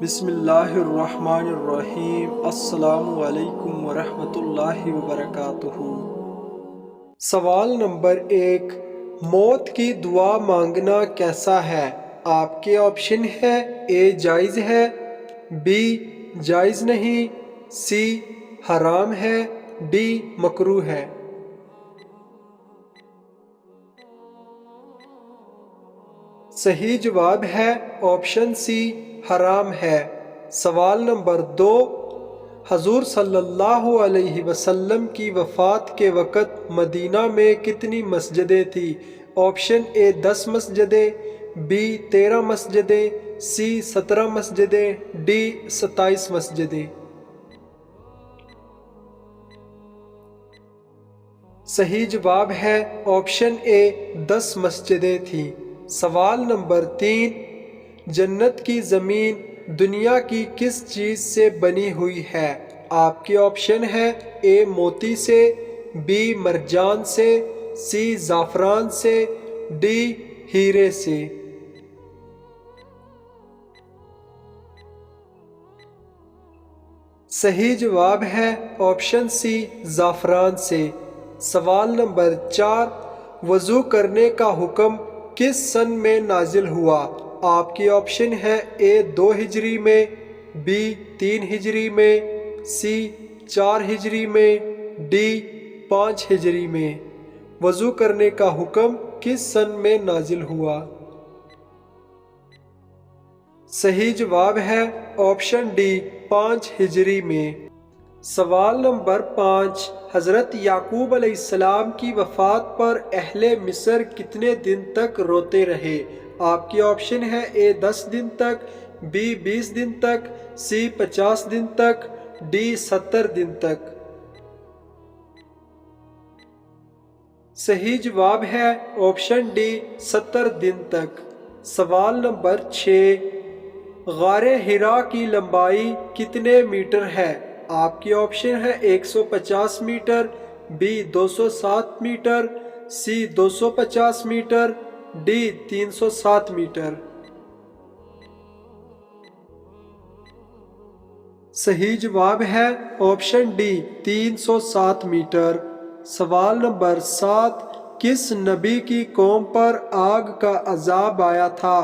بسم اللہ الرحمن الرحیم۔ السلام علیکم ورحمۃ اللہ وبرکاتہ۔ سوال نمبر 1، موت کی دعا مانگنا کیسا ہے؟ آپ کے آپشن ہے: اے جائز ہے، بی جائز نہیں، سی حرام ہے، ڈی مکروہ ہے۔ صحیح جواب ہے آپشن سی، حرام ہے۔ سوال نمبر 2، حضور صلی اللہ علیہ وسلم کی وفات کے وقت مدینہ میں کتنی مسجدیں تھیں؟ آپشن اے 10 مسجدیں، بی 13 مسجدیں، سی 17 مسجدیں، ڈی 27 مسجدیں۔ صحیح جواب ہے آپشن اے 10 مسجدیں تھیں۔ سوال نمبر 3، جنت کی زمین دنیا کی کس چیز سے بنی ہوئی ہے؟ آپ کے آپشن ہے: اے موتی سے، بی مرجان سے، سی زعفران سے، ڈی ہیرے سے۔ صحیح جواب ہے آپشن سی، زعفران سے۔ سوال نمبر 4، وضو کرنے کا حکم کس سن میں نازل ہوا؟ آپ کے آپشن ہے: اے 2 ہجری میں، بی 3 ہجری میں، سی 4 ہجری میں، ڈی 5 ہجری میں۔ وضو کرنے کا حکم کس سن میں نازل ہوا؟ صحیح جواب ہے آپشن ڈی، 5 ہجری میں۔ سوال نمبر 5، حضرت یعقوب علیہ السلام کی وفات پر اہل مصر کتنے دن تک روتے رہے؟ آپ کے آپشن ہے: اے 10 دن تک، بی 20 دن تک، سی 50 دن تک، ڈی 70 دن تک۔ صحیح جواب ہے آپشن ڈی، 70 دن تک۔ سوال نمبر 6، غار حرا کی لمبائی کتنے میٹر ہے؟ آپ کی آپشن ہے: 150 metre, B 207 metre, C 250 metre, D 307 metre. صحیح جواب ہے آپشن ڈی، 307 میٹر۔ سوال نمبر 7، کس نبی کی قوم پر آگ کا عذاب آیا تھا؟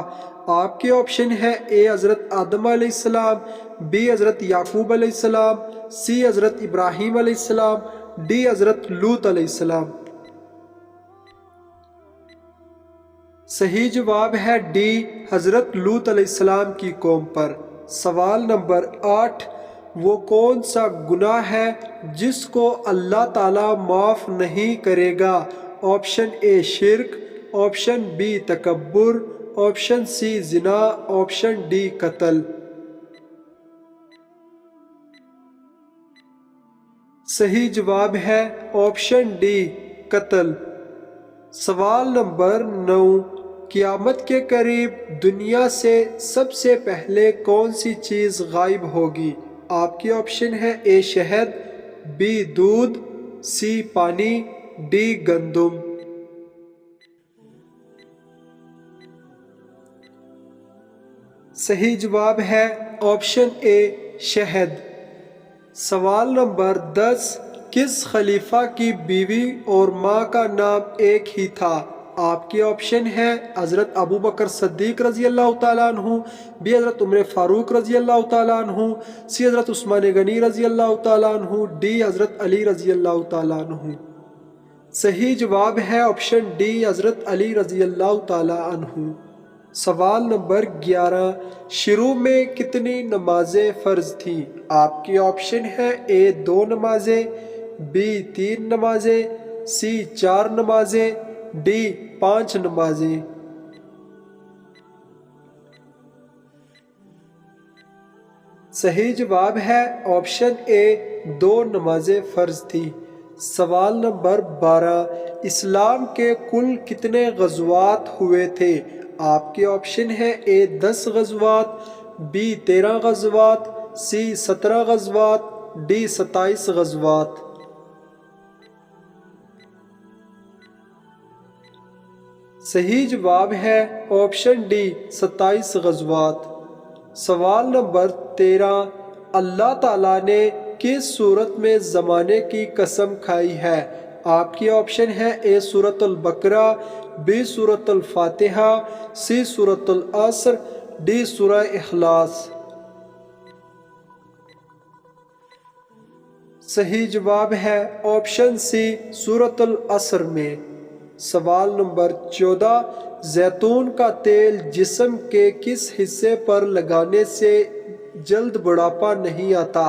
آپ کے آپشن ہے: اے حضرت آدم علیہ السلام، بی حضرت یعقوب علیہ السلام، سی حضرت ابراہیم علیہ السلام، ڈی حضرت لوط علیہ السلام۔ صحیح جواب ہے ڈی، حضرت لوط علیہ السلام کی قوم پر۔ سوال نمبر 8، وہ کون سا گناہ ہے جس کو اللہ تعالیٰ معاف نہیں کرے گا؟ آپشن اے شرک، آپشن بی تکبر، آپشن سی زنا، آپشن ڈی قتل۔ صحیح جواب ہے آپشن ڈی، قتل۔ سوال نمبر 9، قیامت کے قریب دنیا سے سب سے پہلے کون سی چیز غائب ہوگی؟ آپ کی آپشن ہے: اے شہد، بی دودھ، سی پانی، ڈی گندم۔ صحیح جواب ہے آپشن اے شہد۔ سوال نمبر 10، کس خلیفہ کی بیوی اور ماں کا نام ایک ہی تھا؟ آپ کی آپشن ہے: حضرت ابو بکر صدیق رضی اللہ تعالیٰ عنہ، بی حضرت عمر فاروق رضی اللہ تعالیٰ عنہ، سی حضرت عثمان غنی رضی اللہ تعالیٰ عنہ، ڈی حضرت علی رضی اللہ تعالیٰ عنہ۔ صحیح جواب ہے آپشن ڈی، حضرت علی رضی اللہ تعالیٰ عنہ۔ سوال نمبر 11، شروع میں کتنی نمازیں فرض تھیں؟ آپ کی آپشن ہے: اے 2 نمازیں، بی 3 نمازیں، سی 4 نمازیں، ڈی 5 نمازیں۔ صحیح جواب ہے آپشن اے، 2 نمازیں فرض تھیں۔ سوال نمبر 12، اسلام کے کل کتنے غزوات ہوئے تھے؟ آپ کے آپشن ہے: اے 10 غزوات، بی 13 غزوات، سی 17 غزوات، ڈی 27 غزوات۔ صحیح جواب ہے آپشن ڈی، 27 غزوات۔ سوال نمبر 13، اللہ تعالیٰ نے کس صورت میں زمانے کی قسم کھائی ہے؟ آپ کی آپشن ہے اے سورۃ البقرہ، بی سورۃ الفاتحہ، سی سورۃ العصر، ڈی سورہ اخلاص۔ صحیح جواب ہے آپشن سی سورۃ العصر میں۔ سوال نمبر 14، زیتون کا تیل جسم کے کس حصے پر لگانے سے جلد بڑھاپا نہیں آتا؟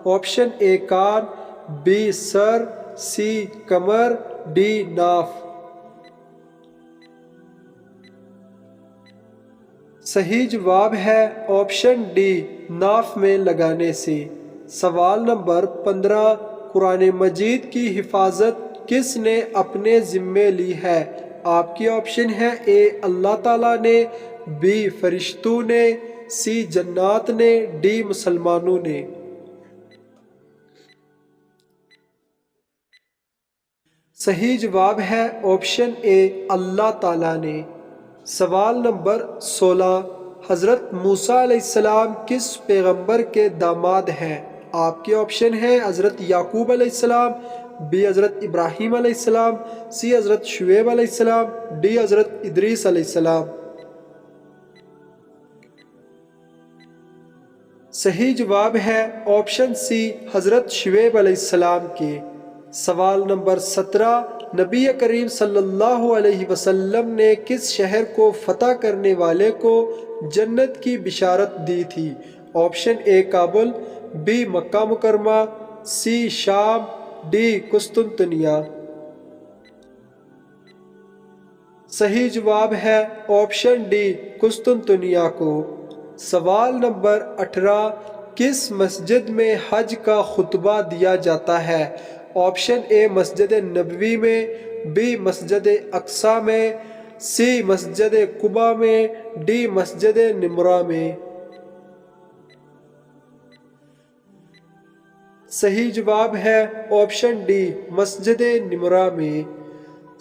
آپشن اے کان، بی سر، سی کمر، ڈی ناف۔ صحیح جواب ہے آپشن ڈی ناف میں لگانے سے۔ سوال نمبر 15، قرآن مجید کی حفاظت کس نے اپنے ذمے لی ہے؟ آپ کی آپشن ہے اے اللہ تعالیٰ نے، بی فرشتوں نے، سی جنات نے، ڈی مسلمانوں نے۔ صحیح جواب ہے آپشن اے اللہ تعالیٰ نے۔ سوال نمبر 16، حضرت موسیٰ علیہ السلام کس پیغمبر کے داماد ہیں؟ آپ کی آپشن ہے حضرت یعقوب علیہ السلام، بی حضرت ابراہیم علیہ السلام، سی حضرت شعیب علیہ السلام، ڈی حضرت ادریس علیہ السلام۔ صحیح جواب ہے آپشن سی حضرت شعیب علیہ السلام کے۔ سوال نمبر 17، نبی کریم صلی اللہ علیہ وسلم نے کس شہر کو فتح کرنے والے کو جنت کی بشارت دی تھی؟ آپشن اے کابل، بی مکہ مکرمہ، سی شام، ڈی قسطنطنیہ۔ صحیح جواب ہے آپشن ڈی قسطنطنیہ کو۔ سوال نمبر 18، کس مسجد میں حج کا خطبہ دیا جاتا ہے؟ آپشن اے مسجد نبوی میں، بی مسجد اقصی میں، سی مسجد قباء میں، ڈی مسجد نمرہ میں۔ صحیح جواب ہے آپشن ڈی مسجد نمرہ میں۔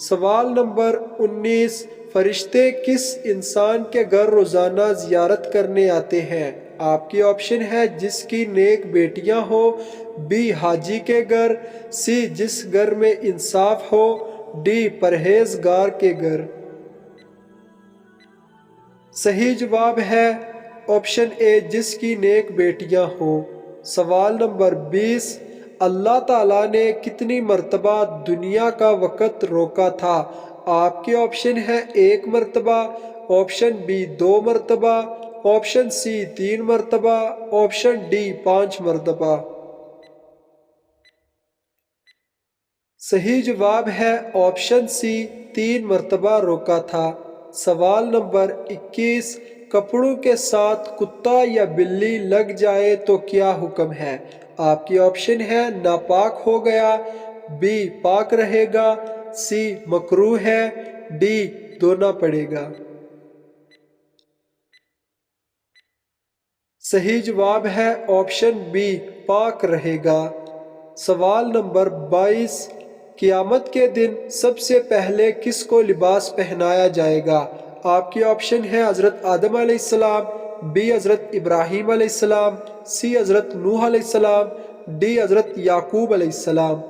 سوال نمبر 19، فرشتے کس انسان کے گھر روزانہ زیارت کرنے آتے ہیں؟ آپ کی آپشن ہے جس کی نیک بیٹیاں ہو، بی حاجی کے گھر، سی جس گھر میں انصاف ہو، ڈی پرہیزگار کے گھر۔ صحیح جواب ہے آپشن اے جس کی نیک بیٹیاں ہوں۔ سوال نمبر 20، اللہ تعالیٰ نے کتنی مرتبہ دنیا کا وقت روکا تھا؟ آپ کی آپشن ہے 1 مرتبہ، آپشن بی 2 مرتبہ، آپشن سی 3 مرتبہ، آپشن ڈی 5 مرتبہ۔ صحیح جواب ہے آپشن سی 3 مرتبہ روکا تھا۔ سوال نمبر 21، کپڑوں کے ساتھ کتا یا بلی لگ جائے تو کیا حکم ہے؟ آپ کی آپشن ہے ناپاک ہو گیا، بی پاک رہے گا، سی مکروہ ہے، ڈی دھونا پڑے گا۔ صحیح جواب ہے آپشن بی پاک رہے گا۔ سوال نمبر 22، قیامت کے دن سب سے پہلے کس کو لباس پہنایا جائے گا؟ آپ کی آپشن ہے حضرت آدم علیہ السلام، بی حضرت ابراہیم علیہ السلام، سی حضرت نوح علیہ السلام، ڈی حضرت یعقوب علیہ السلام۔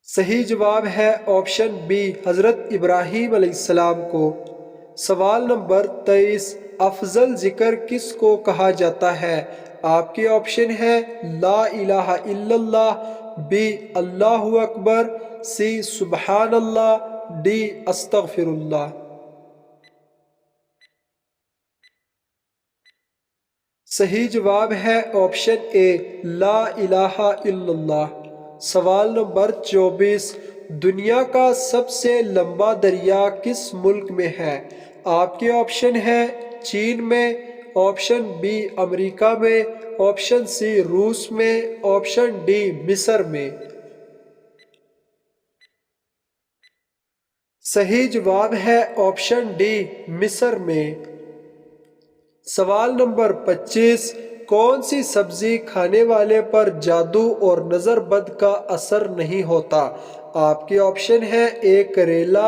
صحیح جواب ہے آپشن بی حضرت ابراہیم علیہ السلام کو۔ سوال نمبر 23، افضل ذکر کس کو کہا جاتا ہے؟ آپ کی آپشن ہے لا الہ الا اللہ، بی اللہ اکبر، سی سبحان اللہ، ڈی استغفر اللہ۔ صحیح جواب ہے آپشن اے لا الہ الا اللہ۔ سوال نمبر 24، دنیا کا سب سے لمبا دریا کس ملک میں ہے؟ آپ کے آپشن ہے چین میں، آپشن بی امریکہ میں، آپشن سی روس میں، آپشن ڈی مصر میں۔ صحیح جواب ہے آپشن ڈی مصر میں۔ سوال نمبر 25، کون سی سبزی کھانے والے پر جادو اور نظر بد کا اثر نہیں ہوتا؟ آپ کے آپشن ہے اے کریلا،